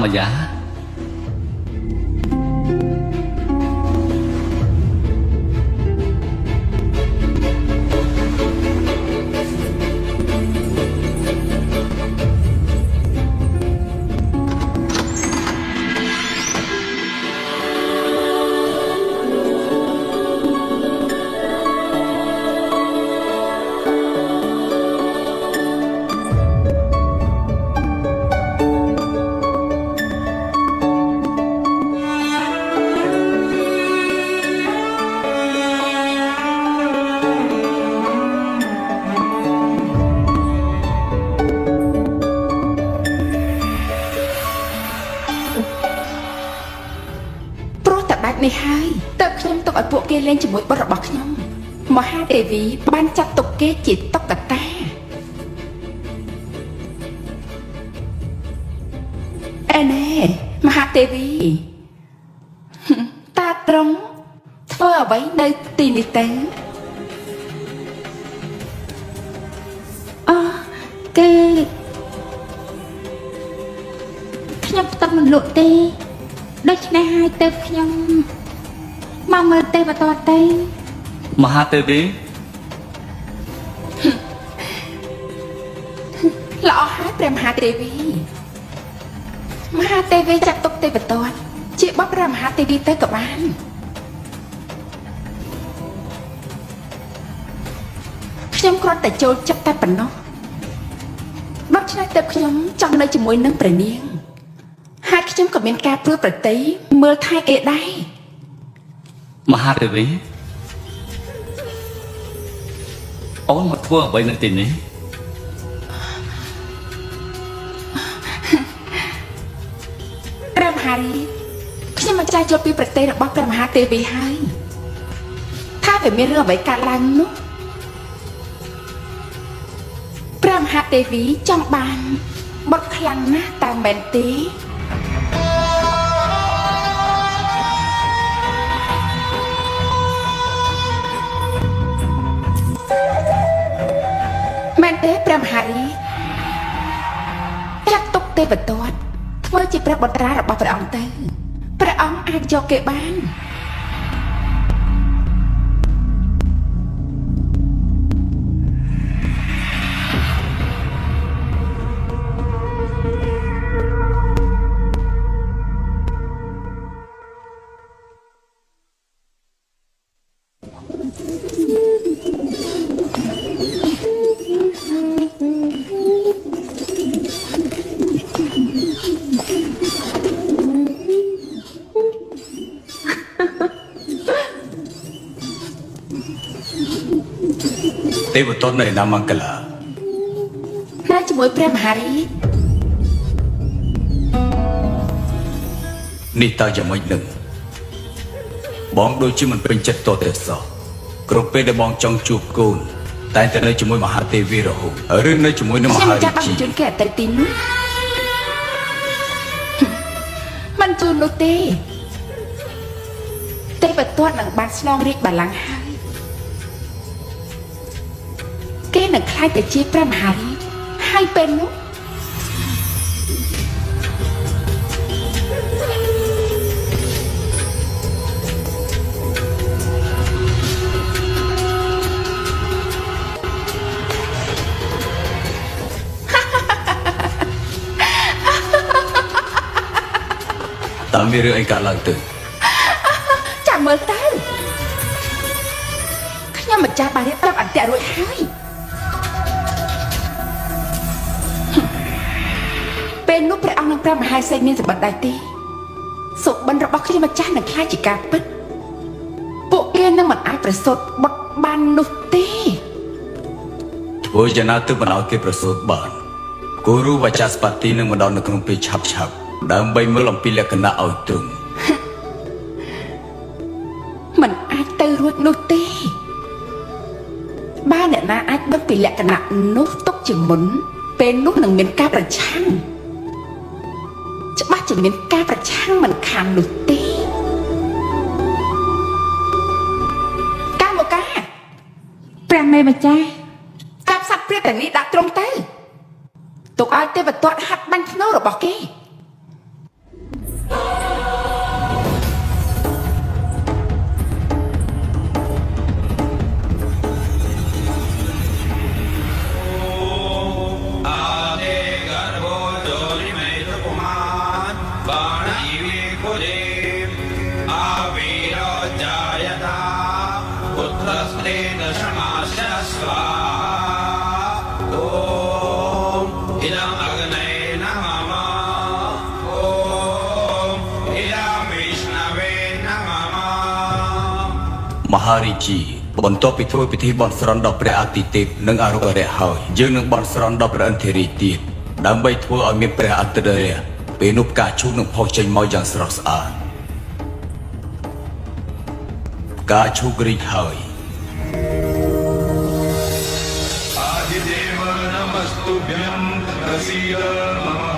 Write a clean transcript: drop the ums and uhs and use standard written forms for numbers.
ម្យានេះហើយតើខ្ញុំទុកឲ្យពួកគេលេងជាមួយបុត្ររបស់ខ្ញុំមហាទេវីបានចាត់ទុកគេជាតុក្កតាអេណែមហាទេវីតាត្រង់ធ្វើអ្វីនៅទីនេះទៅអគេខ្ញុំផ្ទុកមិនលក់ទេដូច្នេះហើយទៅខ្ញុំមកមើលទេបន្តទៅមហាទេវីល្អហើយព្រះមហាទេវីមហាទេវីចាត់ទុកទេបន្តជាបបព្រះមហាទេវីទៅក៏បានខ្ញុំគ្រាន់តែចូលចិត្តតែប៉ុណ្ណោះដូច្នេះទៅខ្ញុំចង់នៅជាមួយនឹងព្រះនាងហើយខ្ញុំក៏មានការព្រួយប្រតិមើលថែគេដែរមហាទេវីអូនមកធ្វើអ្វីនៅទីនេះព្រះមហារីខ្ញុំមកចាយចូលពីប្រតិរបស់ព្រះមហាទេវីហើយថាតែមានរឿងអ្វីកើតឡើងនោះព្រះមហាទេវីចង់បានបុតខ្លាំងណាស់តែមែនទេមែនទេព្រះមហារីចាត់ទុកទេវទត្តធ្វើជាព្រះបុត្រារបស់ព្រះអង្គទៅព្រះអង្គអាចយកគេបានទេវទត្តនៅឯណាមង្គលានៅជាមួយព្រះមហារីនេះតើយ៉ាងម៉េចនឹងបងដូចជាមិនពេញចិត្តតតែសោះគ្រប់ពេលដែលបងចង់ជួបកូនតែតែនៅជាមួយមហាទេវីរហូតឬនៅជាមួយនឹងមហារាជជួនគេអតីតទីនោះមិនជួននោះទេទេវទត្តនឹងបានឆ្លងរាជបល្ល័ង្កហើយគេនឹងខ្លាចទៅជាព្រះមហារាជហើយពេលនោះតើមានរឿងអីកើតឡើងទៅចាំមើលទៅខ្ញុំម្ចាស់បានរៀបរាប់អន្តៈរួចហើយពេលនោះព្រះអង្គនិងព្រះមហាសេនមានសម្បត្តិដែរទេសុបិនរបស់ខ្ញុំម្ចាស់នឹងខ្លាចជាការពិតពួកគេនឹងមិនអាចប្រសូតបុតបាននោះទេធ្វើយ៉ាងណាទើបមិនឲ្យគេប្រសូតបានគូរូវច្ចាស្បតិនឹងមកដល់នៅក្នុងពេលឆាប់ដើម្បីមើលអំពីលក្ខណៈឲ្យទ្រង់មិនអាចទៅរួចនោះទេបើអ្នកណាអាចដឹងពីលក្ខណៈនោះទុកជាមុនពេលនោះនឹងមានការប្រឆាំងច្បាស់ជាមានការប្រឆាំងមិនខាននោះទេកាមកកាព្រះមេម្ចាស់ចាប់សត្វព្រាបទាំងនេះដាក់ត្រង់ទៅទុកឲ្យទេវទត្តហាត់បាញ់ធ្នូរបស់គេ बाण इवे कुले आवीरो जायता पुत्रस्तेन समाशस्व ॐ इदम् अग्नये नमः ॐ इदं विष्णवे नमः មហារាជាបន្ទាប់ពីធ្វើពិធីបន់ស្រន់ដល់ព្រះអាទិទេពនិងអរុគរៈហើយយើងនឹងបន់ស្រន់ដល់ព្រះឥន្ទ្រាទៀតដើម្បីធ្វើឲ្យមានព្រះអតិរៈពេលនោះផ្កាឈូកនឹងផុសចេញមកយ៉ាងស្រស់ស្អាតផ្កាឈូករីកហើយ आदिदेव नमस्तुभ्यं प्रसीद मम